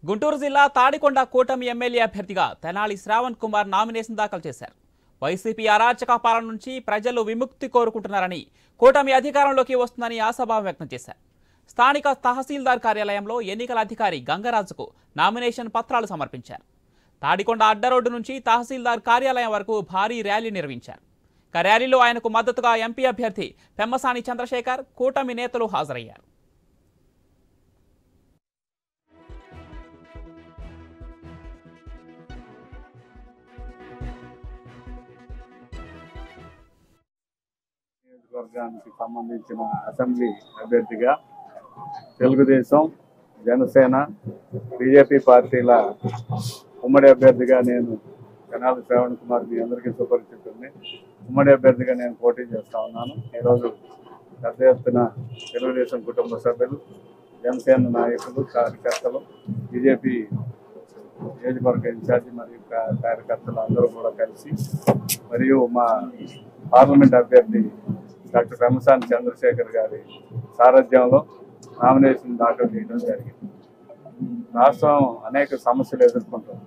గుంటూరు జిల్లా తాడికొండ కూటమి ఎమ్మెల్యే అభ్యర్థిగా తెనాలి శ్రావణ్ కుమార్ నామినేషన్ దాఖలు చేశారు. వైసీపీ అరాచక పాలన నుంచి ప్రజలు విముక్తి కోరుకుంటున్నారని, కూటమి అధికారంలోకి వస్తుందని ఆశాభావం వ్యక్తం చేశారు. స్థానిక తహసీల్దార్ కార్యాలయంలో ఎన్నికల అధికారి గంగరాజుకు నామినేషన్ పత్రాలు సమర్పించారు. తాడికొండ అడ్డరోడ్డు నుంచి తహసీల్దార్ కార్యాలయం వరకు భారీ ర్యాలీ నిర్వహించారు. ర్యాలీలో ఆయనకు మద్దతుగా ఎంపీ అభ్యర్థి పెమ్మసాని చంద్రశేఖర్, కూటమి నేతలు హాజరయ్యారు. నియోజకవర్గానికి సంబంధించిన అసెంబ్లీ అభ్యర్థిగా తెలుగుదేశం, జనసేన, బీజేపీ పార్టీల ఉమ్మడి అభ్యర్థిగా నేను తెనాలి శ్రావణ్ కుమార్ మీ అందరికీ సుపరిచితుడిని. ఉమ్మడి అభ్యర్థిగా నేను పోటీ చేస్తా ఉన్నాను. ఈరోజు పెద్ద ఎత్తున తెలుగుదేశం కుటుంబ సభ్యులు, జనసేన నాయకులు, కార్యకర్తలు, బీజేపీ నియోజకవర్గ ఇన్ఛార్జి మరియు కార్యకర్తలు అందరూ కూడా కలిసి, మరియు మా పార్లమెంట్ అభ్యర్థి డాక్టర్ పెమ్మసాని చంద్రశేఖర్ గారి సారథ్యంలో నామినేషన్ దాఖలు చేయడం జరిగింది. రాష్ట్రం అనేక సమస్యలు ఎదుర్కొంటుంది.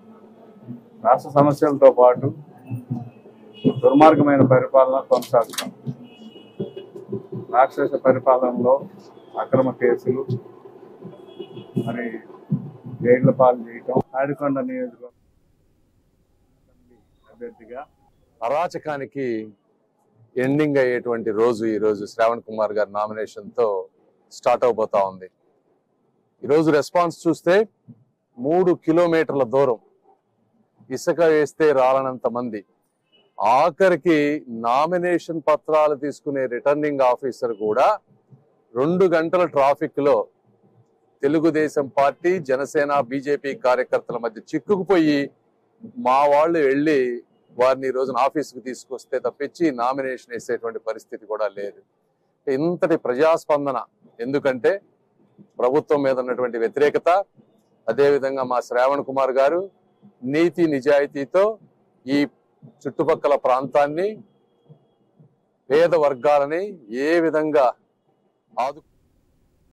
రాష్ట్ర సమస్యలతో పాటు దుర్మార్గమైన పరిపాలన కొనసాగుతాం. రాక్షస పరిపాలనలో అక్రమ కేసులు, మరి జైళ్ల పాలు చేయటం, తాడికొండ నియోజకవర్గ అభ్యర్థిగా అరాచకానికి ఎండింగ్ అయ్యేటువంటి రోజు ఈరోజు శ్రావణ్ కుమార్ గారి నామినేషన్తో స్టార్ట్ అవబోతా ఉంది. ఈరోజు రెస్పాన్స్ చూస్తే 3 కిలోమీటర్ల దూరం ఇసుక వేస్తే రాలనంత మంది, ఆఖరికి నామినేషన్ పత్రాలు తీసుకునే రిటర్నింగ్ ఆఫీసర్ కూడా 2 గంటల ట్రాఫిక్ లో తెలుగుదేశం పార్టీ, జనసేన, బీజేపీ కార్యకర్తల మధ్య చిక్కుకుపోయి మా వాళ్ళు వెళ్ళి వారిని ఈ రోజున ఆఫీసుకు తీసుకొస్తే తప్పించి నామినేషన్ వేసేటువంటి పరిస్థితి కూడా లేదు. ఇంతటి ప్రజాస్పందన ఎందుకంటే ప్రభుత్వం మీద ఉన్నటువంటి వ్యతిరేకత, అదేవిధంగా మా శ్రావణ్ కుమార్ గారు నీతి నిజాయితీతో ఈ చుట్టుపక్కల ప్రాంతాన్ని, పేద వర్గాలని ఏ విధంగా